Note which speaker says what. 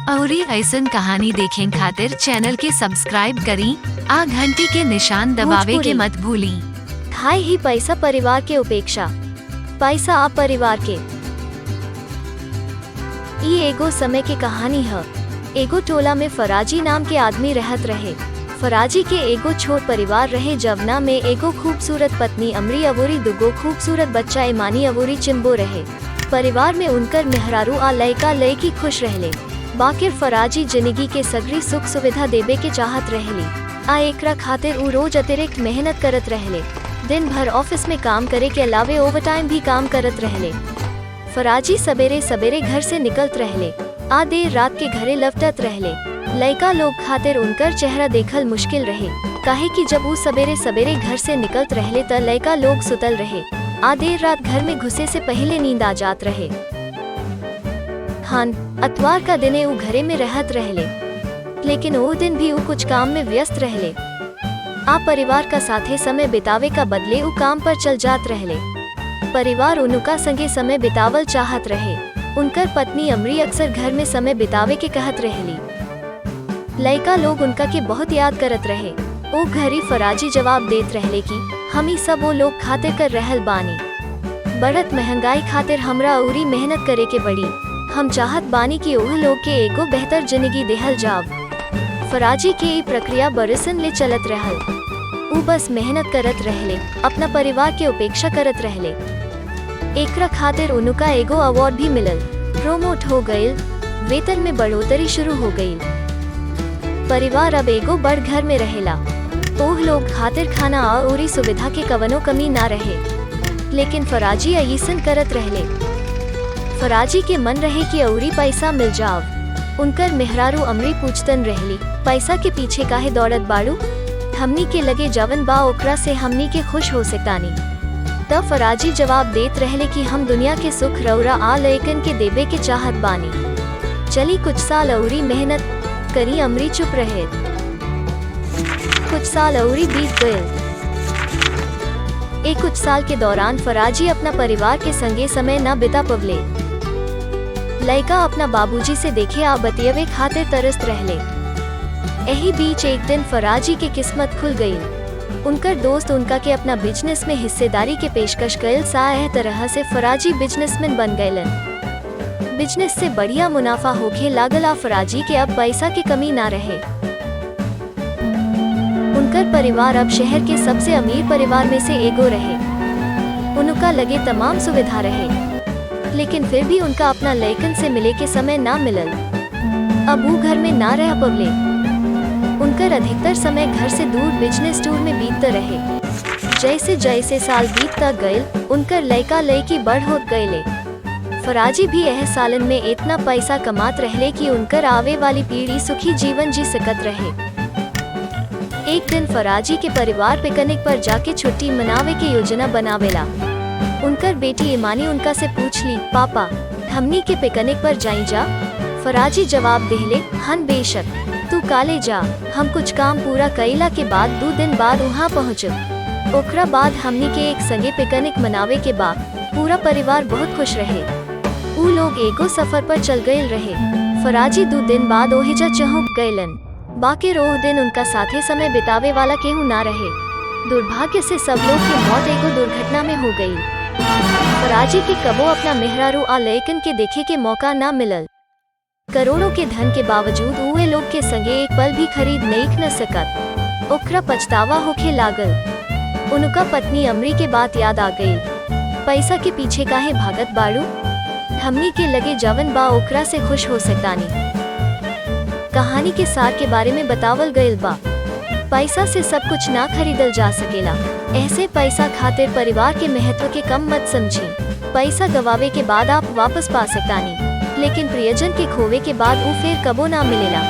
Speaker 1: अउरी ऐसन कहानी देखें खातिर चैनल के सब्सक्राइब करी आ घंटी के निशान दबावे के मत भूली।
Speaker 2: हाय ही पैसा परिवार के उपेक्षा, पैसा आप परिवार के। ई एगो समय के कहानी है। एगो टोला में फराजी नाम के आदमी रहत रहे। फराजी के एगो छोट परिवार रहे जवना में एगो खूबसूरत पत्नी अमरी अवोरी दुगो खूबसूरत बच्चा ईमानी अवोरी चिंबो रहे। परिवार में उनकर मेहरारू आ लयका लयकी खुश रहले। बाकिर फराजी जिंदगी के सगरी सुख सुविधा देबे के चाहत रहली। आ एकरा खातिर उ रोज अतिरिक्त मेहनत करत रहले। दिन भर ऑफिस में काम करे के अलावे ओवरटाइम भी काम करत रहले। फराजी सवेरे सवेरे घर से निकलत रहले आ देर रात के घरे लौटत रहले। लयका लोग खातिर उनकर चेहरा देखल मुश्किल रहे, काहे कि जब उ सवेरे सवेरे घर से निकलत रहले त लयका लोग सुतल रहे आ देर रात घर में घुसे से पहले नींद आ जात रहे। हान अतवार का दिने उ घरे में रहत रहले, लेकिन वो दिन भी उ कुछ काम में व्यस्त रहले। आ परिवार का साथे समय बितावे का बदले उ काम पर चल जात रहले। परिवार उनका संगे समय बितावल चाहत रहे। उनकर पत्नी अमरी अक्सर घर में समय बितावे के कहत रहली। लयका लोग उनका के बहुत याद करत रहे। ओ घरी फराजी जवाब देत रहले कि हम ही सब वो लोग खातिर कर रहल बानी। बढ़त महंगाई खातिर हमरा अउरी मेहनत करे के पड़ी। हम चाहत बानी कि ओह लोग के एगो बेहतर जिंदगी देहल जाव। फराजी के ई प्रक्रिया बरसन ले चलत रहल। उ बस मेहनत करत रहले, अपना परिवार के उपेक्षा करत रहले। एकरा खातिर उनका एगो अवार्ड भी मिलल, प्रोमोट हो गईल, वेतन में बढ़ोतरी शुरू हो गईल। परिवार अब एगो बड़ घर में रहेला। ओह लोग खातिर खाना अउरी सुविधा के कवनो कमी ना रहे, लेकिन फराजी अइसन करत रहले। फराजी के मन रहे कि अउरी पैसा मिल जाव। उनकर मेहरारू अमरी पूछतन रहली, पैसा के पीछे काहे दौड़त बाड़ू? हमनी के लगे जवन बा ओकरा से हमनी के खुश हो सकतानी। तब फराजी जवाब देत रहले कि हम दुनिया के सुख रौरा आ लयकन के देबे के चाहत बानी। चली कुछ साल अउरी मेहनत करी। अमरी चुप रहे। कुछ साल अउरी बीत गए। एक कुछ साल के दौरान फराजी अपना परिवार के संगे समय न बिता पवले। लयका अपना बाबूजी से देखे आ बतियवे खातिर तरसत रहले। यही बीच एक दिन फराजी के किस्मत खुल गई। उनकर दोस्त उनका के अपना बिजनेस में हिस्सेदारी के पेशकश कइल सा एह तरह से फराजी बिजनेसमैन बन गइलन। बिजनेस से बढ़िया मुनाफा होखे लागल आ फराजी के अब पैसा की कमी ना रहे। उनकर परिवार अब शहर के सबसे अमीर परिवार में से एगो रहे। उनका लगे तमाम सुविधा रहे, लेकिन फिर भी उनका अपना लयकन से मिले के समय ना मिलल। अब वो घर में ना रह पवले। उनकर अधिकतर समय घर से दूर बिजनेस टूर में बीतते रहे। जैसे जैसे साल बीतता गए उनकर लयका लयकी बढ़ होत गए। फराजी भी यह सालन में इतना पैसा कमात रहले कि उनकर आवे वाली पीढ़ी सुखी जीवन जी सकत रहे। एक दिन फराजी के परिवार पिकनिक पर जाके छुट्टी मनावे के योजना बनावेला। उनकर बेटी ईमानी उनका से पूछ ली, पापा हमनी के पिकनिक पर जाई जा? फराजी जवाब देहले, हन बेशक, तू काले जा। हम कुछ काम पूरा कईला के बाद 2 दिन बाद वहाँ पहुँचब। ओकरा बाद हमनी के एक संगे पिकनिक मनावे के बाद पूरा परिवार बहुत खुश रहे। उ लोग एगो सफर पर चल गए रहे। फराजी 2 दिन बाद ओहिजा चहुक गयलन। बाकी ओह दिन उनका साथे समय बितावे वाला केहू ना रहे। दुर्भाग्य से सब लोग की मौत एगो दुर्घटना में हो गई। फराजी के कबो अपना मेहरारू आ लयकन के देखे के मौका ना मिलल। करोड़ों के धन के बावजूद उहे लोग के संगे एक पल भी खरीद नहीं न सकत। ओकरा पछतावा होखे लागल। उनका पत्नी अमरी के बात याद आ गई। पैसा के पीछे काहे भागत बाड़ू? हमनी के लगे जवन बा ओकरा से खुश हो सकतानी। कहानी के सार के बारे में बतावल गइल बा। पैसा से सब कुछ ना खरीदल जा सकेला। ऐसे पैसा खातिर परिवार के महत्व के कम मत समझी। पैसा गवावे के बाद आप वापस पा सकतानी, लेकिन प्रियजन के खोवे के बाद वो फिर कबो ना मिलेला।